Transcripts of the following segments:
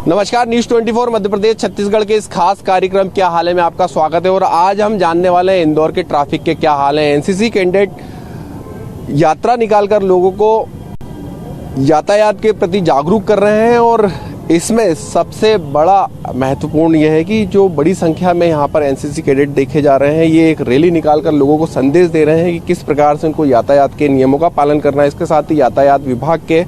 नमस्कार, न्यूज़ 24 मध्य प्रदेश छत्तीसगढ़ के इस खास कार्यक्रम क्या हाल है में आपका स्वागत है। और आज हम जानने वाले हैं इंदौर के ट्रैफिक के क्या हाल है। एनसीसी कैडेट यात्रा निकालकर लोगों को यातायात के प्रति जागरूक कर रहे हैं और इसमें सबसे बड़ा महत्वपूर्ण यह है कि जो बड़ी संख्या में यहाँ पर एनसीसी कैडेट देखे जा रहे हैं, ये एक रैली निकालकर लोगों को संदेश दे रहे हैं कि किस प्रकार से उनको यातायात के नियमों का पालन करना है। इसके साथ ही यातायात विभाग के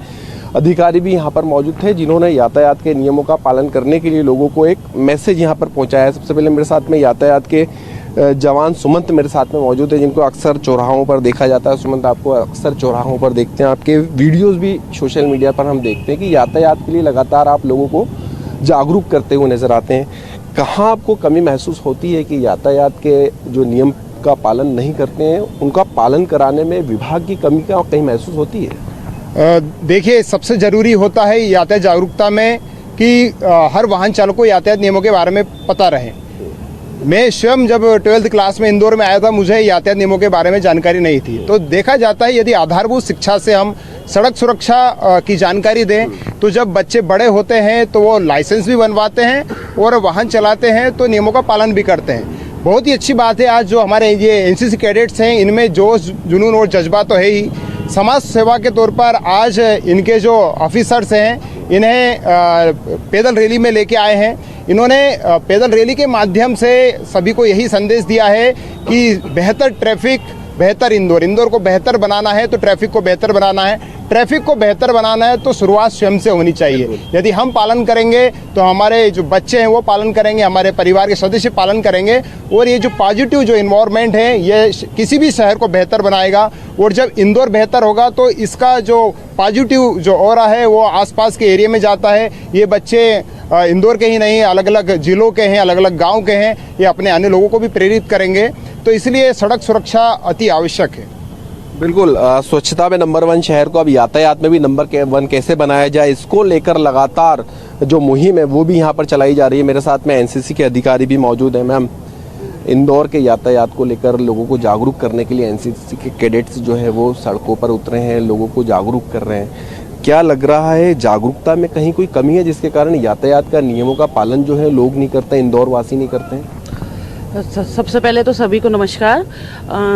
अधिकारी भी यहाँ पर मौजूद थे, जिन्होंने यातायात के नियमों का पालन करने के लिए लोगों को एक मैसेज यहाँ पर पहुँचाया है। सबसे पहले मेरे साथ में यातायात के जवान सुमंत मेरे साथ में मौजूद है, जिनको अक्सर चौराहों पर देखा जाता है। सुमंत, आपको अक्सर चौराहों पर देखते हैं, आपके वीडियोस भी सोशल मीडिया पर हम देखते हैं कि यातायात के लिए लगातार आप लोगों को जागरूक करते हुए नजर आते हैं। कहाँ आपको कमी महसूस होती है कि यातायात के जो नियम का पालन नहीं करते हैं, उनका पालन कराने में विभाग की कमी का कहीं महसूस होती है? देखिए, सबसे ज़रूरी होता है यातायात जागरूकता में कि हर वाहन चालक को यातायात नियमों के बारे में पता रहे। मैं स्वयं जब 12th क्लास में इंदौर में आया था, मुझे यातायात नियमों के बारे में जानकारी नहीं थी। तो देखा जाता है यदि आधारभूत शिक्षा से हम सड़क सुरक्षा की जानकारी दें, तो जब बच्चे बड़े होते हैं तो वो लाइसेंस भी बनवाते हैं और वाहन चलाते हैं तो नियमों का पालन भी करते हैं। बहुत ही अच्छी बात है आज जो हमारे ये एनसीसी कैडेट्स हैं, इनमें जोश जुनून और जज्बा तो है ही। समाज सेवा के तौर पर आज इनके जो ऑफिसर्स हैं, इन्हें पैदल रैली में लेके आए हैं। इन्होंने पैदल रैली के माध्यम से सभी को यही संदेश दिया है कि बेहतर ट्रैफिक, बेहतर इंदौर को बेहतर बनाना है तो ट्रैफिक को बेहतर बनाना है। ट्रैफिक को बेहतर बनाना है तो शुरुआत स्वयं से होनी चाहिए। यदि हम पालन करेंगे तो हमारे जो बच्चे हैं वो पालन करेंगे, हमारे परिवार के सदस्य पालन करेंगे और ये जो पॉजिटिव जो इन्वायरमेंट है ये किसी भी शहर को बेहतर बनाएगा। और जब इंदौर बेहतर होगा तो इसका जो पॉजिटिव जो ऑरा है वो आसपास के एरिया में जाता है। ये बच्चे इंदौर के ही नहीं, अलग अलग जिलों के हैं, अलग अलग गाँव के हैं, ये अपने अन्य लोगों को भी प्रेरित करेंगे। तो इसलिए सड़क सुरक्षा अति आवश्यक है। बिल्कुल, स्वच्छता में नंबर 1 शहर को अब यातायात में भी नंबर 1 कैसे बनाया जाए, इसको लेकर लगातार जो मुहिम है वो भी यहाँ पर चलाई जा रही है। मेरे साथ में एनसीसी के अधिकारी भी मौजूद हैं। मैम, इंदौर के यातायात को लेकर लोगों को जागरूक करने के लिए एनसीसी के कैडेट्स जो है वो सड़कों पर उतरे हैं, लोगों को जागरूक कर रहे हैं। क्या लग रहा है, जागरूकता में कहीं कोई कमी है जिसके कारण यातायात का नियमों का पालन जो है लोग नहीं करते, इंदौर वासी नहीं करते हैं? सबसे पहले तो सभी को नमस्कार।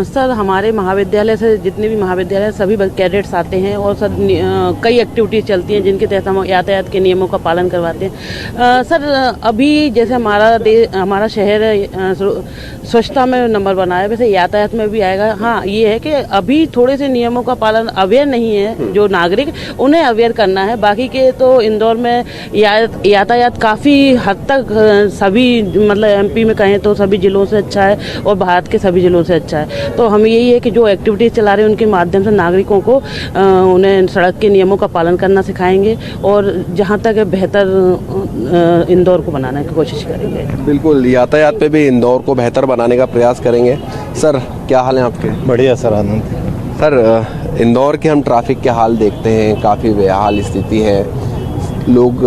सर, हमारे महाविद्यालय से जितने भी महाविद्यालय सभी कैडेट्स आते हैं और सर कई एक्टिविटीज़ चलती हैं जिनके तहत हम यातायात के नियमों का पालन करवाते हैं। सर, अभी जैसे हमारा शहर स्वच्छता में नंबर 1 है, वैसे यातायात में भी आएगा। हाँ, ये है कि अभी थोड़े से नियमों का पालन अवेयर नहीं है जो नागरिक, उन्हें अवेयर करना है। बाकी के तो इंदौर में यातायात काफ़ी हद तक सभी मतलब एमपी में कहें तो सभी जिलों से अच्छा है और भारत के सभी जिलों से अच्छा है। तो हम यही है कि जो एक्टिविटीज़ चला रहे हैं उनके माध्यम से नागरिकों को उन्हें सड़क के नियमों का पालन करना सिखाएंगे और जहां तक बेहतर इंदौर को बनाने की कोशिश करेंगे। बिल्कुल, यातायात पे भी इंदौर को बेहतर बनाने का प्रयास करेंगे। सर, क्या हाल है आपके? बढ़िया सर, आनंद। सर, इंदौर के हम ट्रैफिक के हाल देखते हैं, काफ़ी बेहाल स्थिति है। लोग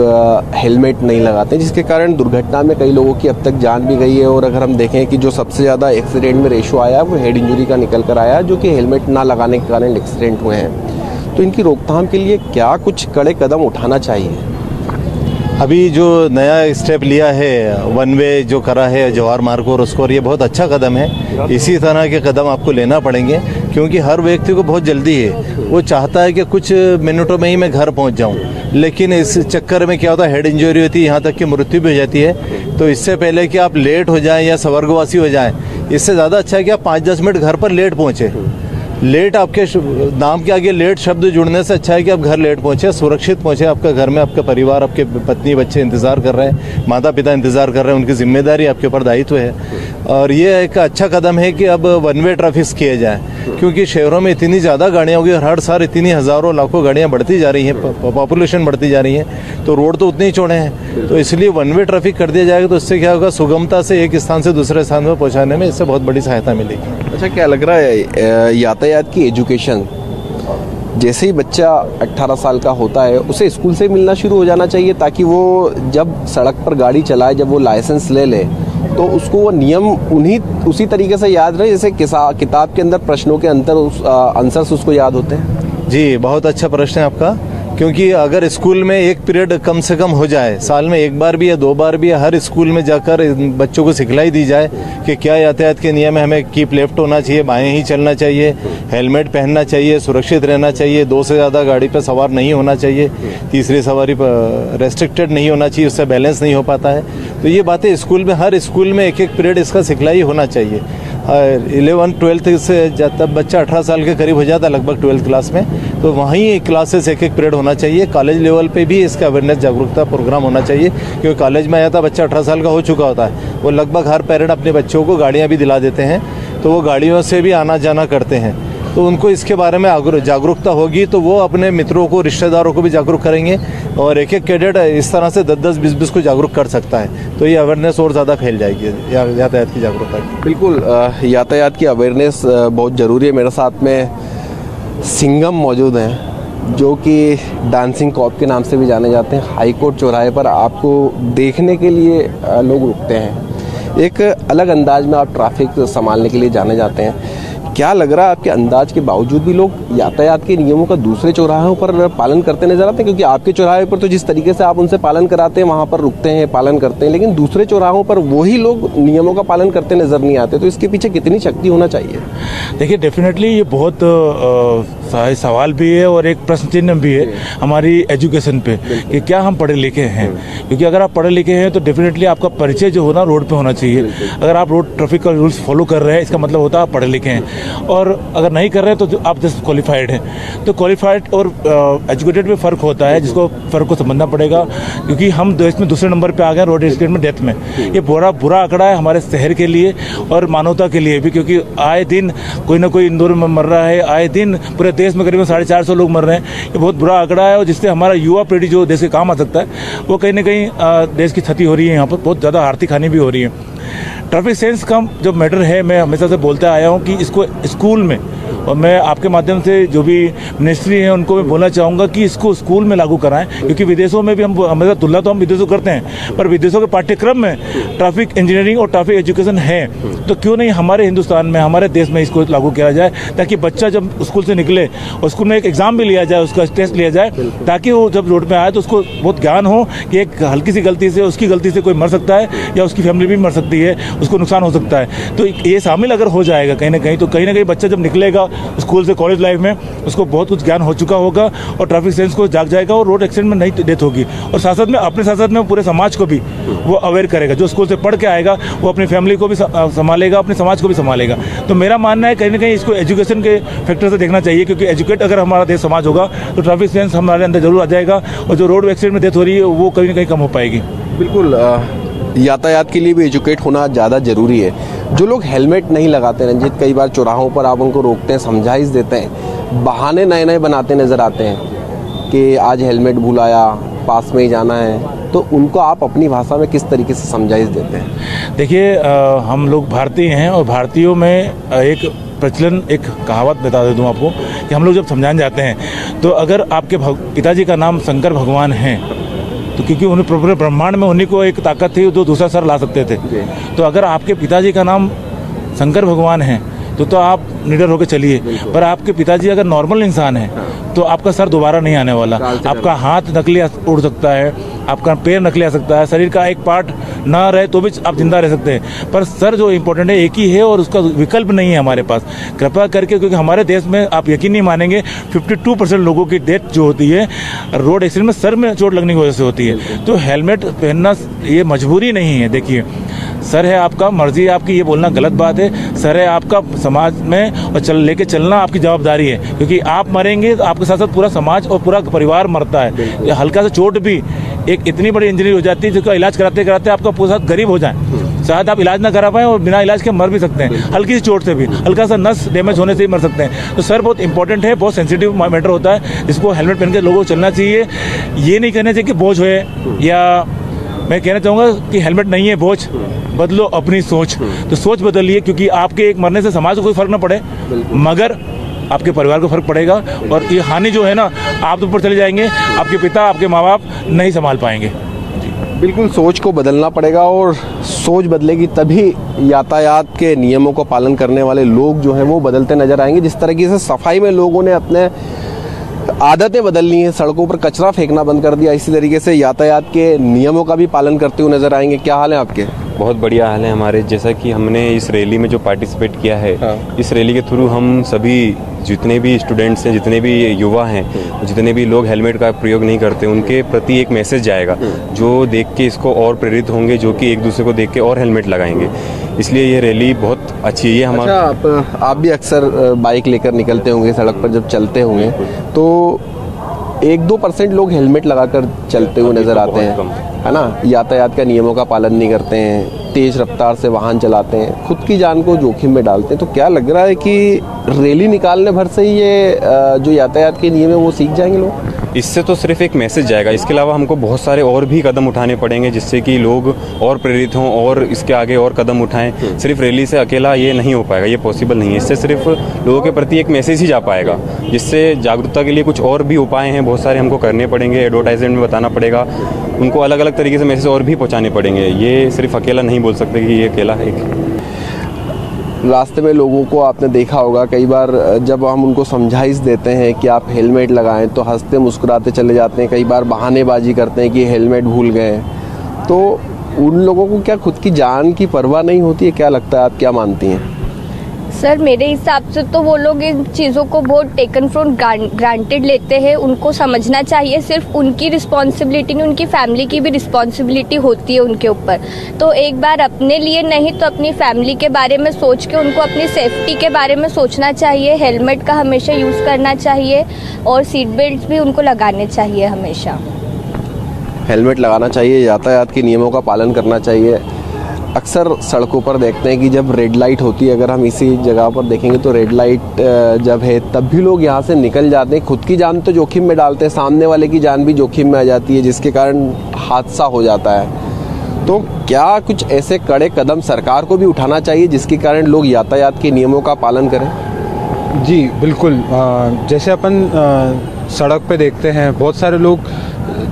हेलमेट नहीं लगाते, जिसके कारण दुर्घटना में कई लोगों की अब तक जान भी गई है। और अगर हम देखें कि जो सबसे ज़्यादा एक्सीडेंट में रेशो आया वो हेड इंजरी का निकल कर आया, जो कि हेलमेट ना लगाने के कारण एक्सीडेंट हुए हैं। तो इनकी रोकथाम के लिए क्या कुछ कड़े कदम उठाना चाहिए? अभी जो नया स्टेप लिया है, 1 वे जो करा है जवाहर मार्ग और उसको, ये बहुत अच्छा कदम है। इसी तरह के कदम आपको लेना पड़ेंगे क्योंकि हर व्यक्ति को बहुत जल्दी है। वो चाहता है कि कुछ मिनटों में ही मैं घर पहुंच जाऊं, लेकिन इस चक्कर में क्या होता है, हेड इंजरी होती है, यहाँ तक कि मृत्यु भी हो जाती है। तो इससे पहले कि आप लेट हो जाएं या स्वर्गवासी हो जाएं, इससे ज़्यादा अच्छा है कि आप 5-10 मिनट घर पर लेट पहुँचे। लेट आपके नाम के आगे लेट शब्द जुड़ने से अच्छा है कि आप घर लेट पहुँचे, सुरक्षित पहुँचे। आपका घर में आपका परिवार, आपके पत्नी बच्चे इंतज़ार कर रहे हैं, माता पिता इंतज़ार कर रहे हैं, उनकी जिम्मेदारी आपके ऊपर दायित्व है। और ये एक अच्छा कदम है कि अब 1 वे ट्रैफिक किए जाए, क्योंकि शहरों में इतनी ज़्यादा गाड़ियाँ होगी और हर साल इतनी हज़ारों लाखों गाड़ियाँ बढ़ती जा रही हैं, पॉपुलेशन बढ़ती जा रही है, तो रोड तो उतने ही चौड़े हैं। तो इसलिए 1 वे ट्रैफिक कर दिया जाएगा तो इससे क्या होगा, सुगमता से एक स्थान से दूसरे स्थान पर पहुँचाने में इससे बहुत बड़ी सहायता मिलेगी। अच्छा, क्या लग रहा है, यातायात की एजुकेशन जैसे ही बच्चा 18 साल का होता है उसे स्कूल से मिलना शुरू हो जाना चाहिए, ताकि वो जब सड़क पर गाड़ी चलाए, जब वो लाइसेंस ले ले तो उसको वो नियम उसी तरीके से याद रहे जैसे किताब के अंदर प्रश्नों के आंसर्स उसको याद होते हैं? जी, बहुत अच्छा प्रश्न है आपका। क्योंकि अगर स्कूल में एक पीरियड कम से कम हो जाए, साल में एक बार भी या 2 बार भी, या हर स्कूल में जाकर बच्चों को सिखलाई दी जाए कि क्या यातायात के नियम है, हमें कीप लेफ्ट होना चाहिए, बाएं ही चलना चाहिए, हेलमेट पहनना चाहिए, सुरक्षित रहना चाहिए, 2 से ज़्यादा गाड़ी पर सवार नहीं होना चाहिए, तीसरी सवारी पर रेस्ट्रिक्टेड नहीं होना चाहिए, उससे बैलेंस नहीं हो पाता है। तो ये बातें स्कूल में, हर स्कूल में एक पीरियड इसका सिखलाई होना चाहिए। 11-12 से तब बच्चा 18 साल के करीब हो जाता है लगभग 12th क्लास में, तो वहीं क्लासेस एक पीरियड होना चाहिए। कॉलेज लेवल पे भी इसका अवेयरनेस जागरूकता प्रोग्राम होना चाहिए, क्योंकि कॉलेज में आया था बच्चा 18 साल का हो चुका होता है, वो लगभग हर पेरेंट अपने बच्चों को गाड़ियाँ भी दिला देते हैं, तो वो गाड़ियों से भी आना जाना करते हैं। तो उनको इसके बारे में जागरूकता होगी तो वो अपने मित्रों को, रिश्तेदारों को भी जागरूक करेंगे, और एक कैडेट इस तरह से 10-10, 20-20 को जागरूक कर सकता है, तो ये अवेयरनेस और ज़्यादा फैल जाएगी यातायात की जागरूकता। बिल्कुल, यातायात की अवेयरनेस बहुत ज़रूरी है। मेरे साथ में सिंघम मौजूद हैं, जो कि डांसिंग कॉप के नाम से भी जाने जाते हैं। हाई कोर्ट चौराहे पर आपको देखने के लिए लोग रुकते हैं। एक अलग अंदाज में आप ट्रैफिक संभालने के लिए जाने जाते हैं। क्या लग रहा है, आपके अंदाज के बावजूद भी लोग यातायात के नियमों का दूसरे चौराहों पर पालन करते नजर आते हैं? क्योंकि आपके चौराहे पर तो जिस तरीके से आप उनसे पालन कराते हैं, वहाँ पर रुकते हैं, पालन करते हैं, लेकिन दूसरे चौराहों पर वही लोग नियमों का पालन करते नजर नहीं आते। तो इसके पीछे कितनी शक्ति होना चाहिए? देखिए, डेफिनेटली ये बहुत सवाल भी है और एक प्रश्न चिन्ह भी है हमारी एजुकेशन पे कि क्या हम पढ़े लिखे हैं। क्योंकि अगर आप पढ़े लिखे हैं तो डेफिनेटली आपका परिचय जो होना रोड पे होना चाहिए। अगर आप रोड ट्रैफिक का रूल्स फॉलो कर रहे हैं, इसका मतलब होता है आप पढ़े लिखे हैं, और अगर नहीं कर रहे हैं तो आप जस्ट क्वालिफाइड हैं। तो क्वालिफाइड और एजुकेटेड में फ़र्क होता है, जिसको फ़र्क को समझना पड़ेगा। क्योंकि हम देश में दूसरे नंबर पे आ गए रोड एक्सीडेंट में, डेथ में। ये बुरा आंकड़ा है हमारे शहर के लिए और मानवता के लिए भी, क्योंकि आए दिन कोई ना कोई इंदौर में मर रहा है, आए दिन पूरे देश में करीबन 450 लोग मर रहे हैं। ये बहुत बुरा आंकड़ा है, और जिससे हमारा युवा पीढ़ी जो देश के काम आ सकता है, वो कहीं ना कहीं देश की क्षति हो रही है। यहाँ पर बहुत ज़्यादा आर्थिक हानि भी हो रही है। ट्रैफिक सेंस का जो मैटर है, मैं हमेशा से बोलता आया हूँ कि इसको स्कूल में, और मैं आपके माध्यम से जो भी मिनिस्ट्री है उनको मैं बोलना चाहूँगा कि इसको स्कूल में लागू कराएं। क्योंकि विदेशों में भी हम हमेशा तुलना तो हम विदेशों करते हैं, पर विदेशों के पाठ्यक्रम में ट्रैफिक इंजीनियरिंग और ट्रैफिक एजुकेशन है, तो क्यों नहीं हमारे हिंदुस्तान में, हमारे देश में इसको लागू किया जाए, ताकि बच्चा जब स्कूल से निकले और स्कूल में एक एग्जाम भी लिया जाए, उसका टेस्ट लिया जाए, ताकि वो जब रोड पर आए तो उसको बहुत ज्ञान हो कि एक हल्की सी गलती से, उसकी गलती से कोई मर सकता है या उसकी फैमिली भी मर सकती है, उसको नुकसान हो सकता है। तो ये शामिल अगर हो जाएगा कहीं ना कहीं, तो कहीं ना कहीं बच्चा जब निकलेगा स्कूल से कॉलेज लाइफ में, उसको बहुत कुछ ज्ञान हो चुका होगा और ट्रैफिक सेंस को जाग जाएगा और रोड एक्सीडेंट में नहीं डेथ होगी। और साथ साथ में अपने साथ साथ में पूरे समाज को भी वो अवेयर करेगा। जो स्कूल से पढ़ के आएगा वो अपनी फैमिली को भी संभालेगा, अपने समाज को भी संभालेगा। तो मेरा मानना है कहीं ना कहीं इसको एजुकेशन के फैक्टर से देखना चाहिए, क्योंकि एजुकेट अगर हमारा देश समाज होगा तो ट्रैफिक सेंस हमारे अंदर जरूर आ जाएगा, और जो रोड एक्सीडेंट में डेथ हो रही है वो कहीं ना कहीं कम हो पाएगी। बिल्कुल, यातायात के लिए भी एजुकेट होना ज़्यादा ज़रूरी है। जो लोग हेलमेट नहीं लगाते रंजीत, कई बार चौराहों पर आप उनको रोकते हैं, समझाइश देते हैं, बहाने नए नए बनाते नज़र आते हैं कि आज हेलमेट भूलाया, पास में ही जाना है, तो उनको आप अपनी भाषा में किस तरीके से समझाइश देते हैं? देखिए, हम लोग भारतीय हैं और भारतीयों में एक प्रचलन, एक कहावत बता दे दूँ आपको कि हम लोग जब समझाने जाते हैं तो अगर आपके पिताजी का नाम शंकर भगवान है, तो क्योंकि उन्हें पूरे ब्रह्मांड में उन्हीं को एक ताकत थी जो दूसरा सर ला सकते थे। तो अगर आपके पिताजी का नाम शंकर भगवान है तो आप निडर होकर चलिए। पर आपके पिताजी अगर नॉर्मल इंसान है तो आपका सर दोबारा नहीं आने वाला। आपका हाथ नकली उड़ सकता है, आपका पैर नकली आ सकता है, शरीर का एक पार्ट ना रहे तो भी आप जिंदा रह सकते हैं, पर सर जो इम्पोर्टेंट है एक ही है और उसका विकल्प नहीं है हमारे पास। कृपया करके, क्योंकि हमारे देश में आप यकीन नहीं मानेंगे 52% लोगों की डेथ जो होती है रोड एक्सीडेंट में सर में चोट लगने की वजह से होती है। तो हेलमेट पहनना ये मजबूरी नहीं है। देखिए, सर है आपका, मर्जी है आपकी, ये बोलना गलत बात है। सर है आपका समाज में और लेके चलना आपकी जवाबदारी है, क्योंकि आप मरेंगे तो आपके साथ साथ पूरा समाज और पूरा परिवार मरता है। ये हल्का सा चोट भी एक इतनी बड़ी इंजरी हो जाती है जिसका इलाज कराते कराते आपका पूरा साथ गरीब हो जाए, शायद आप इलाज ना करा पाएं और बिना इलाज के मर भी सकते हैं। हल्की सी चोट से भी, हल्का सा नस डैमेज होने से ही मर सकते हैं। तो सर बहुत इंपॉर्टेंट है, बहुत सेंसिटिव मैटर होता है, जिसको हेलमेट पहन के लोगों को चलना चाहिए। ये नहीं कहना चाहिए कि बोझ है, या मैं कहना चाहूँगा कि हेलमेट नहीं है बोझ, बदलो अपनी सोच। तो सोच बदलिए, क्योंकि आपके एक मरने से समाज को कोई फर्क ना पड़े, मगर आपके परिवार को फर्क पड़ेगा। और ये हानि जो है ना, आप ऊपर चले जाएंगे, आपके पिता, आपके माँ बाप नहीं संभाल पाएंगे। बिल्कुल, सोच को बदलना पड़ेगा, और सोच बदलेगी तभी यातायात के नियमों को पालन करने वाले लोग जो हैं वो बदलते नजर आएंगे। जिस तरीके से सफाई में लोगों ने अपने आदतें बदलनी है, सड़कों पर कचरा फेंकना बंद कर दिया, इसी तरीके से यातायात के नियमों का भी पालन करते हुए नजर आएंगे। क्या हाल है आपके? बहुत बढ़िया हाल है हमारे। जैसा कि हमने इस रैली में जो पार्टिसिपेट किया है, इस रैली के थ्रू हम सभी जितने भी स्टूडेंट्स हैं, जितने भी युवा हैं, जितने भी लोग हेलमेट का प्रयोग नहीं करते, उनके प्रति एक मैसेज जाएगा जो देख के इसको और प्रेरित होंगे, जो कि एक दूसरे को देख के और हेलमेट लगाएंगे। इसलिए ये रैली बहुत अच्छी है। ये हमारा आप भी अक्सर बाइक लेकर निकलते होंगे, सड़क पर जब चलते होंगे तो 1-2% लोग हेलमेट लगाकर चलते हुए नजर आते हैं, है ना। यातायात का नियमों का पालन नहीं करते हैं, तेज रफ्तार से वाहन चलाते हैं, खुद की जान को जोखिम में डालते हैं। तो क्या लग रहा है कि रैली निकालने भर से ही ये जो यातायात के नियम है वो सीख जाएंगे लोग? इससे तो सिर्फ एक मैसेज जाएगा। इसके अलावा हमको बहुत सारे और भी कदम उठाने पड़ेंगे जिससे कि लोग और प्रेरित हों और इसके आगे और कदम उठाएं। सिर्फ रैली से अकेला ये नहीं हो पाएगा, ये पॉसिबल नहीं है। इससे सिर्फ लोगों के प्रति एक मैसेज ही जा पाएगा, जिससे जागरूकता के लिए कुछ और भी उपाय हैं, बहुत सारे हमको करने पड़ेंगे। एडवर्टाइजमेंट में बताना पड़ेगा, उनको अलग अलग तरीके से मैसेज और भी पहुँचाने पड़ेंगे। ये सिर्फ अकेला नहीं बोल सकते कि ये अकेला है। रास्ते में लोगों को आपने देखा होगा, कई बार जब हम उनको समझाइश देते हैं कि आप हेलमेट लगाएं तो हंसते मुस्कुराते चले जाते हैं, कई बार बहानेबाजी करते हैं कि हेलमेट भूल गए। तो उन लोगों को क्या खुद की जान की परवाह नहीं होती है? क्या लगता है, आप क्या मानती हैं? सर मेरे हिसाब से तो वो लोग इन चीज़ों को बहुत टेकन फॉर ग्रांटेड लेते हैं। उनको समझना चाहिए सिर्फ उनकी रिस्पॉन्सिबिलिटी नहीं, उनकी फैमिली की भी रिस्पॉन्सिबिलिटी होती है उनके ऊपर। तो एक बार अपने लिए नहीं तो अपनी फैमिली के बारे में सोच के उनको अपनी सेफ्टी के बारे में सोचना चाहिए। हेलमेट का हमेशा यूज़ करना चाहिए और सीट बेल्ट भी उनको लगाने चाहिए हमेशा। हेलमेट लगाना चाहिए, यातायात के नियमों का पालन करना चाहिए। अक्सर सड़कों पर देखते हैं कि जब रेड लाइट होती है, अगर हम इसी जगह पर देखेंगे तो रेड लाइट जब है तब भी लोग यहाँ से निकल जाते हैं। खुद की जान तो जोखिम में डालते हैं, सामने वाले की जान भी जोखिम में आ जाती है, जिसके कारण हादसा हो जाता है। तो क्या कुछ ऐसे कड़े कदम सरकार को भी उठाना चाहिए जिसके कारण लोग यातायात के नियमों का पालन करें? जी बिल्कुल। जैसे अपन सड़क पे देखते हैं बहुत सारे लोग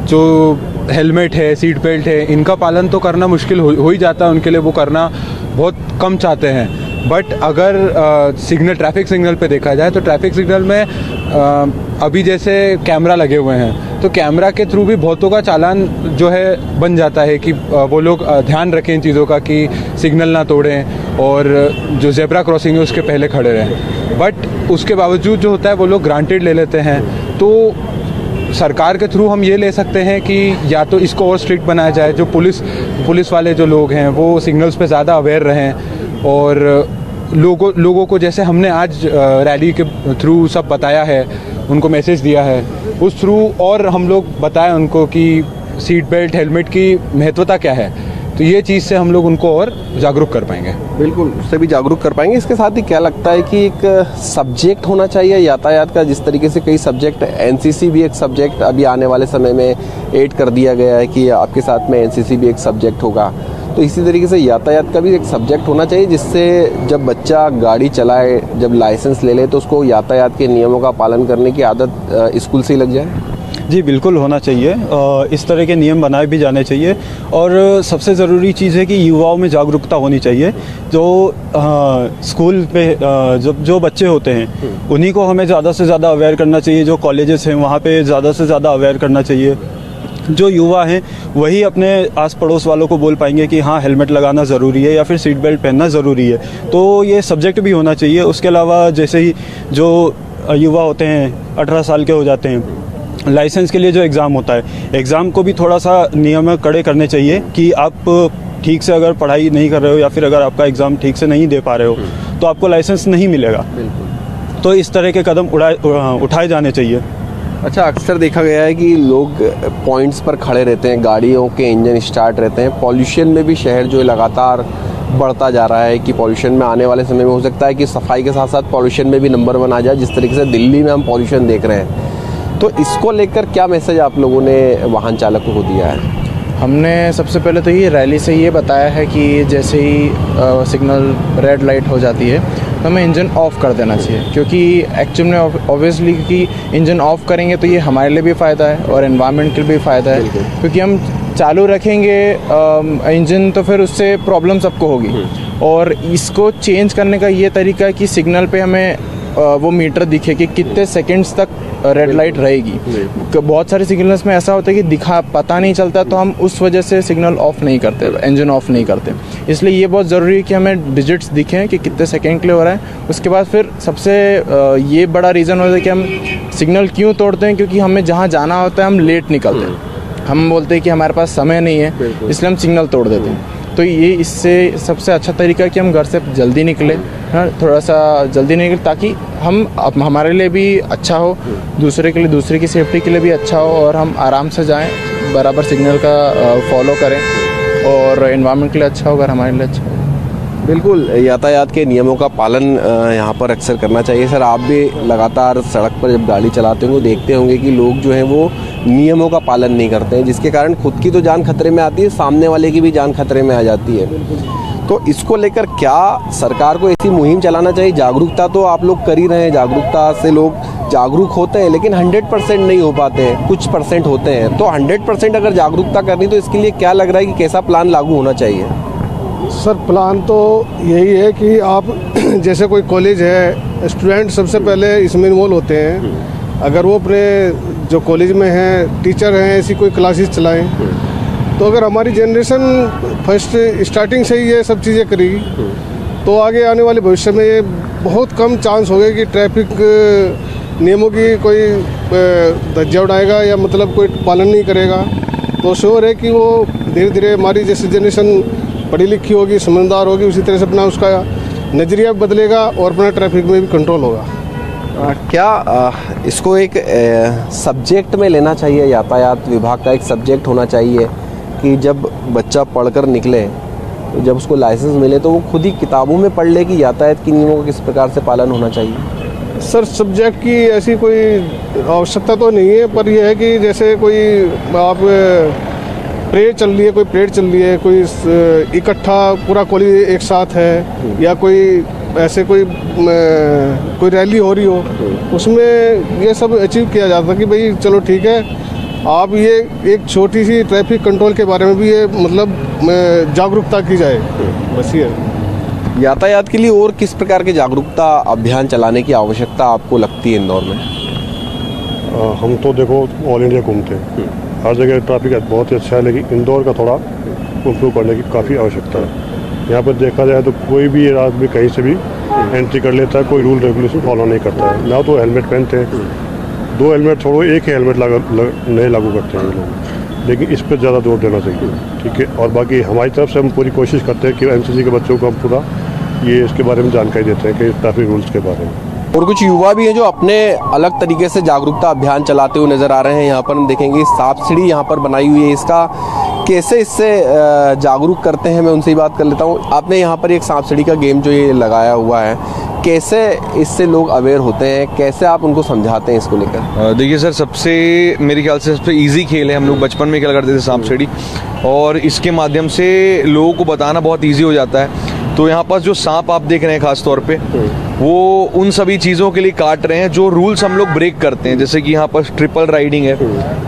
जो हेलमेट है, सीट बेल्ट है, इनका पालन तो करना मुश्किल हो ही जाता है उनके लिए, वो करना बहुत कम चाहते हैं। बट अगर ट्रैफिक सिग्नल पे देखा जाए तो ट्रैफिक सिग्नल में अभी जैसे कैमरा लगे हुए हैं, तो कैमरा के थ्रू भी बहुतों का चालान जो है बन जाता है कि वो लोग ध्यान रखें इन चीज़ों का कि सिग्नल ना तोड़ें और जो ज़ेब्रा क्रॉसिंग है उसके पहले खड़े रहें। बट उसके बावजूद जो होता है वो लोग ग्रांटेड ले लेते हैं। तो सरकार के थ्रू हम ये ले सकते हैं कि या तो इसको और स्ट्रिक्ट बनाया जाए, जो पुलिस वाले जो लोग हैं वो सिग्नल्स पे ज़्यादा अवेयर रहें और लोगों को जैसे हमने आज रैली के थ्रू सब बताया है, उनको मैसेज दिया है, उस थ्रू और हम लोग बताएं उनको कि सीट बेल्ट, हेलमेट की महत्वता क्या है। तो ये चीज़ से हम लोग उनको और जागरूक कर पाएंगे। बिल्कुल, उससे भी जागरूक कर पाएंगे। इसके साथ ही क्या लगता है कि एक सब्जेक्ट होना चाहिए यातायात का, जिस तरीके से कई सब्जेक्ट, एनसीसी भी एक सब्जेक्ट अभी आने वाले समय में ऐड कर दिया गया है कि आपके साथ में एनसीसी भी एक सब्जेक्ट होगा। तो इसी तरीके से यातायात का भी एक सब्जेक्ट होना चाहिए जिससे जब बच्चा गाड़ी चलाए, जब लाइसेंस ले ले तो उसको यातायात के नियमों का पालन करने की आदत स्कूल से ही लग जाए। जी बिल्कुल होना चाहिए। इस तरह के नियम बनाए भी जाने चाहिए और सबसे ज़रूरी चीज़ है कि युवाओं में जागरूकता होनी चाहिए। जो स्कूल पे जो बच्चे होते हैं उन्हीं को हमें ज़्यादा से ज़्यादा अवेयर करना चाहिए। जो कॉलेजेस हैं वहाँ पे ज़्यादा से ज़्यादा अवेयर करना चाहिए। जो युवा हैं वही अपने आस पड़ोस वालों को बोल पाएंगे कि हाँ हेलमेट लगाना ज़रूरी है या फिर सीट बेल्ट पहनना ज़रूरी है। तो ये सब्जेक्ट भी होना चाहिए। उसके अलावा जैसे ही जो युवा होते हैं 18 साल के हो जाते हैं, लाइसेंस के लिए जो एग्ज़ाम होता है, एग्ज़ाम को भी थोड़ा सा नियम कड़े करने चाहिए कि आप ठीक से अगर पढ़ाई नहीं कर रहे हो या फिर अगर आपका एग्ज़ाम ठीक से नहीं दे पा रहे हो तो आपको लाइसेंस नहीं मिलेगा। तो इस तरह के कदम उठाए जाने चाहिए। अच्छा, अक्सर देखा गया है कि लोग पॉइंट्स पर खड़े रहते हैं, गाड़ियों के इंजन स्टार्ट रहते हैं। पॉल्यूशन में भी शहर जो है लगातार बढ़ता जा रहा है कि पॉल्यूशन में आने वाले समय में हो सकता है कि सफाई के साथ साथ पॉल्यूशन में भी नंबर 1 आ जाए, जिस तरीके से दिल्ली में हम पॉल्यूशन देख रहे हैं। तो इसको लेकर क्या मैसेज आप लोगों ने वाहन चालकों को दिया है? हमने सबसे पहले तो ये रैली से ये बताया है कि जैसे ही सिग्नल रेड लाइट हो जाती है तो हमें इंजन ऑफ़ कर देना चाहिए, क्योंकि एक्चुअल में ऑब्वियसली कि इंजन ऑफ़ करेंगे तो ये हमारे लिए भी फ़ायदा है और एनवायरनमेंट के लिए भी फ़ायदा है, क्योंकि हम चालू रखेंगे इंजन तो फिर उससे प्रॉब्लम सबको होगी। और इसको चेंज करने का ये तरीका है कि सिग्नल पे हमें वो मीटर दिखे कि कितने सेकंड्स तक रेड लाइट रहेगी। बहुत सारे सिग्नल्स में ऐसा होता है कि पता नहीं चलता, तो हम उस वजह से सिग्नल ऑफ नहीं करते, इंजन ऑफ नहीं करते। इसलिए ये बहुत ज़रूरी है कि हमें डिजिट्स दिखें कि कितने सेकंड के लिए हो रहा है। उसके बाद फिर सबसे ये बड़ा रीज़न होता है कि हम सिग्नल क्यों तोड़ते हैं, क्योंकि हमें जहाँ जाना होता है हम लेट निकलते हैं। हम बोलते हैं कि हमारे पास समय नहीं है, इसलिए हम सिग्नल तोड़ देते हैं। तो ये इससे सबसे अच्छा तरीका है कि हम घर से जल्दी निकलें, हाँ, थोड़ा सा जल्दी निकलें, ताकि हमारे लिए भी अच्छा हो, दूसरे के लिए, दूसरे की सेफ्टी के लिए भी अच्छा हो, और हम आराम से जाएं, बराबर सिग्नल का फॉलो करें, और एनवायरनमेंट के लिए अच्छा होगा, हमारे लिए अच्छा होगा। बिल्कुल, यातायात के नियमों का पालन यहाँ पर अक्सर करना चाहिए। सर, आप भी लगातार सड़क पर जब गाड़ी चलाते होंगे देखते होंगे कि लोग जो हैं वो नियमों का पालन नहीं करते हैं, जिसके कारण खुद की तो जान खतरे में आती है, सामने वाले की भी जान खतरे में आ जाती है। तो इसको लेकर क्या सरकार को ऐसी मुहिम चलाना चाहिए? जागरूकता तो आप लोग कर ही रहे हैं, जागरूकता से लोग जागरूक होते हैं, लेकिन 100% नहीं हो पाते हैं, कुछ परसेंट होते हैं। तो 100% अगर जागरूकता करनी तो इसके लिए क्या लग रहा है कि कैसा प्लान लागू होना चाहिए? सर, प्लान तो यही है कि आप जैसे कोई कॉलेज है, स्टूडेंट सबसे पहले इसमें इन्वॉल्व होते हैं। अगर वो अपने जो कॉलेज में हैं, टीचर हैं, ऐसी कोई क्लासेस चलाएं, तो अगर हमारी जनरेशन फर्स्ट स्टार्टिंग से ही ये सब चीज़ें करेगी, तो आगे आने वाले भविष्य में ये बहुत कम चांस हो गए कि ट्रैफिक नियमों की कोई धज्जियां उड़ाएगा या मतलब कोई पालन नहीं करेगा। तो श्योर है कि वो धीरे धीरे हमारी जैसे जनरेशन पढ़ी लिखी होगी, समझदार होगी, उसी तरह से अपना उसका नज़रिया बदलेगा और अपना ट्रैफिक में भी कंट्रोल होगा। क्या इसको एक सब्जेक्ट में लेना चाहिए? यातायात विभाग का एक सब्जेक्ट होना चाहिए कि जब बच्चा पढ़कर निकले, तो जब उसको लाइसेंस मिले तो वो खुद ही किताबों में पढ़ ले कि यातायात के नियमों का किस प्रकार से पालन होना चाहिए। सर, सब्जेक्ट की ऐसी कोई आवश्यकता तो नहीं है, पर यह है कि जैसे कोई आप परेड चल रही है, कोई परेड चल रही है, कोई इकट्ठा पूरा कॉलेज एक साथ है, या कोई ऐसे कोई रैली हो रही हो, उसमें ये सब अचीव किया जाता है कि भाई चलो ठीक है, आप ये एक छोटी सी ट्रैफिक कंट्रोल के बारे में भी ये मतलब जागरूकता की जाए, बस ये। यातायात के लिए और किस प्रकार के जागरूकता अभियान चलाने की आवश्यकता आपको लगती है इंदौर में? हम तो देखो ऑल इंडिया घूमते हैं, हर जगह ट्रैफिक बहुत ही अच्छा है, लेकिन इंदौर का थोड़ा इम्प्रूव करने की काफ़ी आवश्यकता है। यहाँ पर देखा जाए तो कोई भी आदमी कहीं से भी एंट्री कर लेता है, कोई रूल रेगुलेशन फॉलो नहीं करता है। ना तो हेलमेट पहनते हैं, 2 हेलमेट छोड़ो, एक ही हेलमेट नहीं लागू करते हैं ये लोग, लेकिन इस पर ज़्यादा जोर देना चाहिए, ठीक है। और बाकी हमारी तरफ से हम पूरी कोशिश करते हैं कि एनसीसी के बच्चों को हम पूरा ये इसके बारे में जानकारी देते हैं कि ट्रैफिक रूल्स के बारे में। और कुछ युवा भी हैं जो अपने अलग तरीके से जागरूकता अभियान चलाते हुए नज़र आ रहे हैं। यहाँ पर हम देखेंगे सांप सीढ़ी यहाँ पर बनाई हुई है, इसका कैसे इससे जागरूक करते हैं, मैं उनसे ही बात कर लेता हूँ। आपने यहाँ पर एक सांप सीढ़ी का गेम जो ये लगाया हुआ है, कैसे इससे लोग अवेयर होते हैं, कैसे आप उनको समझाते हैं इसको लेकर? देखिए सर, सबसे मेरे ख्याल से सबसे इजी खेल है, हम लोग बचपन में खेला करते थे सांप सीढ़ी, और इसके माध्यम से लोगों को बताना बहुत इजी हो जाता है। तो यहाँ पास जो सांप आप देख रहे हैं खास तौर पे, वो उन सभी चीज़ों के लिए काट रहे हैं जो रूल्स हम लोग ब्रेक करते हैं, जैसे कि यहाँ पर ट्रिपल राइडिंग है,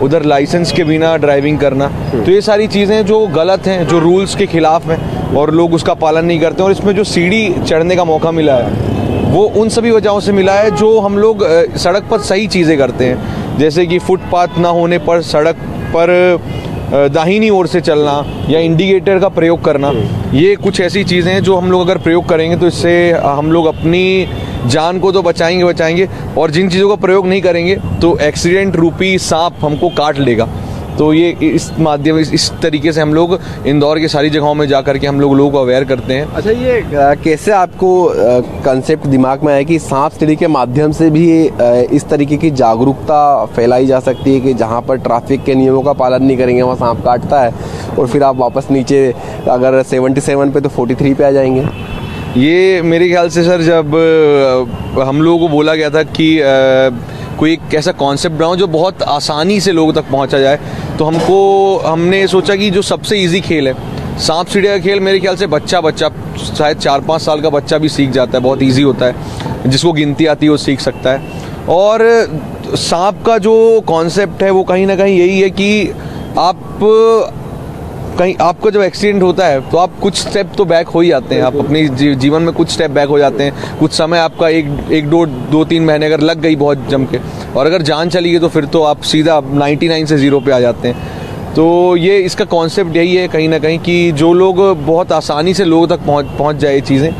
उधर लाइसेंस के बिना ड्राइविंग करना। तो ये सारी चीज़ें जो गलत हैं, जो रूल्स के खिलाफ हैं, और लोग उसका पालन नहीं करते। और इसमें जो सीढ़ी चढ़ने का मौका मिला है, वो उन सभी वजहों से मिला है जो हम लोग सड़क पर सही चीज़ें करते हैं, जैसे कि फुटपाथ ना होने पर सड़क पर दाहिनी ओर से चलना या इंडिकेटर का प्रयोग करना। ये कुछ ऐसी चीज़ें हैं जो हम लोग अगर प्रयोग करेंगे तो इससे हम लोग अपनी जान को तो बचाएंगे, और जिन चीज़ों का प्रयोग नहीं करेंगे तो एक्सीडेंट रूपी सांप हमको काट लेगा। तो ये इस माध्यम इस तरीके से हम लोग इंदौर की सारी जगहों में जा कर के हम लोग लोगों को अवेयर करते हैं। अच्छा, ये कैसे आपको कंसेप्ट दिमाग में आया कि सांप सीढ़ी के माध्यम से भी इस तरीके की जागरूकता फैलाई जा सकती है कि जहाँ पर ट्रैफिक के नियमों का पालन नहीं करेंगे वहाँ सांप काटता है, और फिर आप वापस नीचे अगर 77 पे तो 43 पे आ जाएंगे? ये मेरे ख्याल से सर, जब हम लोगों को बोला गया था कि कोई एक ऐसा कॉन्सेप्ट बनाओ जो बहुत आसानी से लोगों तक पहुंचा जाए, तो हमने सोचा कि जो सबसे इजी खेल है सांप सीढ़ी का खेल, मेरे ख्याल से बच्चा शायद 4-5 साल का बच्चा भी सीख जाता है, बहुत इजी होता है, जिसको गिनती आती है वो सीख सकता है। और सांप का जो कॉन्सेप्ट है वो कहीं ना कहीं यही है कि आप कहीं आपका जब एक्सीडेंट होता है तो आप कुछ स्टेप तो बैक हो ही जाते हैं, आप अपनी जीवन में कुछ स्टेप बैक हो जाते हैं, कुछ समय आपका एक दो तीन महीने अगर लग गई बहुत जम के, और अगर जान चली गई तो फिर तो आप सीधा 99 से 0 पे आ जाते हैं। तो ये इसका कॉन्सेप्ट यही है कहीं ना कहीं कि जो लोग बहुत आसानी से लोगों तक पहुंच जाए ये चीज़ें,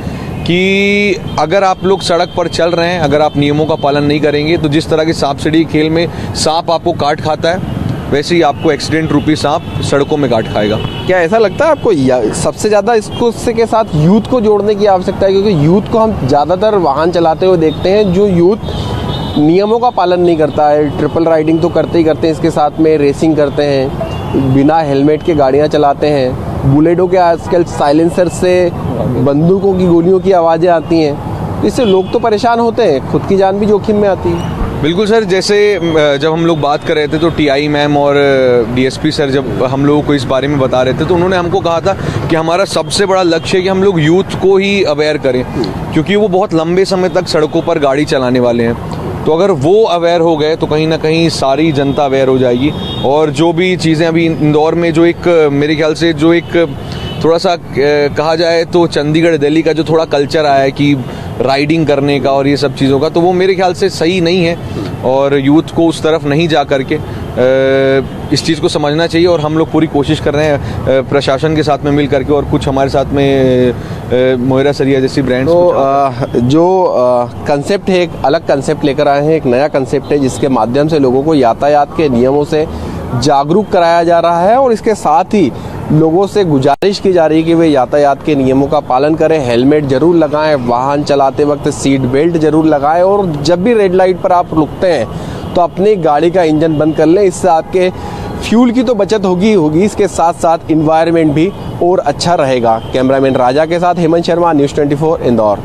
कि अगर आप लोग सड़क पर चल रहे हैं, अगर आप नियमों का पालन नहीं करेंगे तो जिस तरह की सांप सीढ़ी खेल में सांप आपको काट खाता है, वैसे ही आपको एक्सीडेंट रूपी सांप सड़कों में काट खाएगा। क्या ऐसा लगता है आपको सबसे ज़्यादा इसको के साथ यूथ को जोड़ने की आवश्यकता है? क्योंकि यूथ को हम ज़्यादातर वाहन चलाते हुए देखते हैं, जो यूथ नियमों का पालन नहीं करता है, ट्रिपल राइडिंग तो करते ही करते हैं, इसके साथ में रेसिंग करते हैं, बिना हेलमेट के गाड़ियां चलाते हैं, बुलेटों के आजकल साइलेंसर से बंदूकों की गोलियों की आवाज़ें आती हैं, इससे लोग तो परेशान होते हैं, खुद की जान भी जोखिम में आती है। बिल्कुल सर, जैसे जब हम लोग बात कर रहे थे तो टीआई मैम और डीएसपी सर जब हम लोगों को इस बारे में बता रहे थे तो उन्होंने हमको कहा था कि हमारा सबसे बड़ा लक्ष्य है कि हम लोग यूथ को ही अवेयर करें, क्योंकि वो बहुत लंबे समय तक सड़कों पर गाड़ी चलाने वाले हैं। तो अगर वो अवेयर हो गए तो कहीं ना कहीं सारी जनता अवेयर हो जाएगी। और जो भी चीज़ें अभी इंदौर में जो एक मेरे ख्याल से जो एक थोड़ा सा कहा जाए तो चंडीगढ़ दिल्ली का जो थोड़ा कल्चर आया है कि राइडिंग करने का और ये सब चीज़ों का, तो वो मेरे ख्याल से सही नहीं है और यूथ को उस तरफ नहीं जा करके इस चीज़ को समझना चाहिए। और हम लोग पूरी कोशिश कर रहे हैं प्रशासन के साथ में मिल करके, और कुछ हमारे साथ में मोहिरा सरिया जैसी ब्रांड्स। तो जो कंसेप्ट है, एक अलग कंसेप्ट लेकर आए हैं, एक नया कंसेप्ट है जिसके माध्यम से लोगों को यातायात के नियमों से जागरूक कराया जा रहा है, और इसके साथ ही लोगों से गुजारिश की जा रही है कि वे यातायात के नियमों का पालन करें, हेलमेट जरूर लगाएं, वाहन चलाते वक्त सीट बेल्ट जरूर लगाएं, और जब भी रेड लाइट पर आप रुकते हैं तो अपनी गाड़ी का इंजन बंद कर लें। इससे आपके फ्यूल की तो बचत होगी, इसके साथ साथ इन्वायरमेंट भी और अच्छा रहेगा। कैमरामैन राजा के साथ हेमंत शर्मा, न्यूज़ 24 इंदौर।